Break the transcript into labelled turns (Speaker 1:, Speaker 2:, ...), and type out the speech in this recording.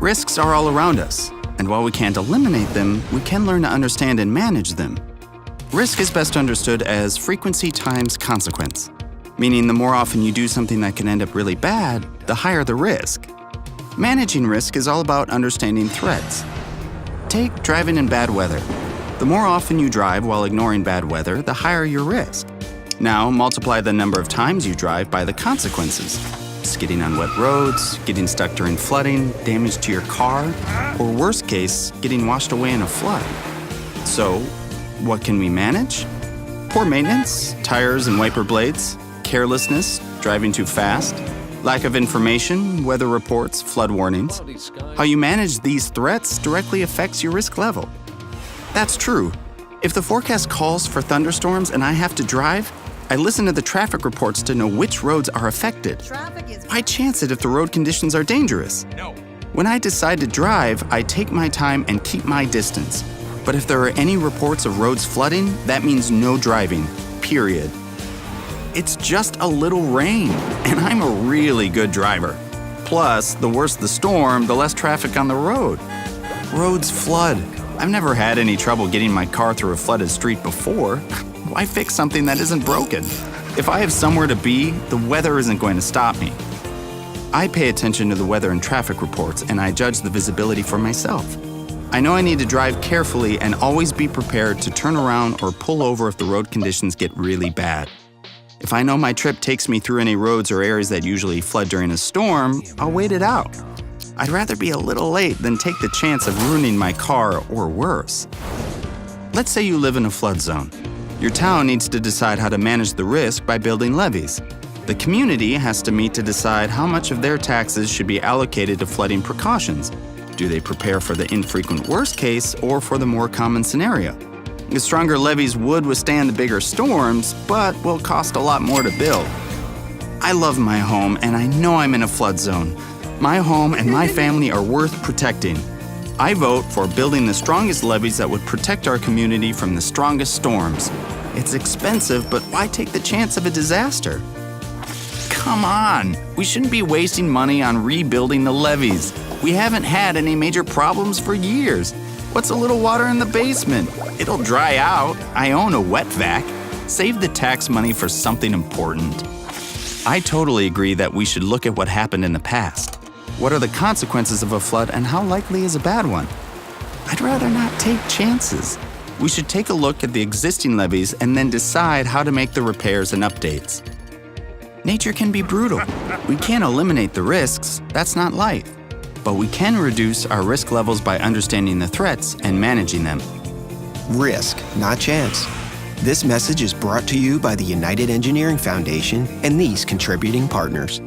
Speaker 1: Risks are all around us, and while we can't eliminate them, we can learn to understand and manage them. Risk is best understood as frequency times consequence, meaning the more often you do something that can end up really bad, the higher the risk. Managing risk is all about understanding threats. Take driving in bad weather. The more often you drive while ignoring bad weather, the higher your risk. Now multiply the number of times you drive by the consequences. Skidding on wet roads, getting stuck during flooding, damage to your car, or worst case, getting washed away in a flood. So, what can we manage? Poor maintenance, tires and wiper blades, carelessness, driving too fast, lack of information, weather reports, flood warnings. How you manage these threats directly affects your risk level. That's true. If the forecast calls for thunderstorms and I have to drive, I listen to the traffic reports to know which roads are affected. Why chance it if the road conditions are dangerous?
Speaker 2: No.
Speaker 1: When I decide to drive, I take my time and keep my distance. But if there are any reports of roads flooding, that means no driving, period. It's just a little rain, and I'm a really good driver. Plus, the worse the storm, the less traffic on the road. Roads flood. I've never had any trouble getting my car through a flooded street before. Why fix something that isn't broken? If I have somewhere to be, the weather isn't going to stop me. I pay attention to the weather and traffic reports, and I judge the visibility for myself. I know I need to drive carefully and always be prepared to turn around or pull over if the road conditions get really bad. If I know my trip takes me through any roads or areas that usually flood during a storm, I'll wait it out. I'd rather be a little late than take the chance of ruining my car or worse. Let's say you live in a flood zone. Your town needs to decide how to manage the risk by building levees. The community has to meet to decide how much of their taxes should be allocated to flooding precautions. Do they prepare for the infrequent worst case or for the more common scenario? The stronger levees would withstand the bigger storms, but will cost a lot more to build. I love my home, and I know I'm in a flood zone. My home and my family are worth protecting. I vote for building the strongest levees that would protect our community from the strongest storms. It's expensive, but why take the chance of a disaster? Come on, we shouldn't be wasting money on rebuilding the levees. We haven't had any major problems for years. What's a little water in the basement? It'll dry out. I own a wet vac. Save the tax money for something important. I totally agree that we should look at what happened in the past. What are the consequences of a flood and how likely is a bad one? I'd rather not take chances. We should take a look at the existing levees and then decide how to make the repairs and updates. Nature can be brutal. We can't eliminate the risks, that's not life. But we can reduce our risk levels by understanding the threats and managing them.
Speaker 3: Risk, not chance. This message is brought to you by the United Engineering Foundation and these contributing partners.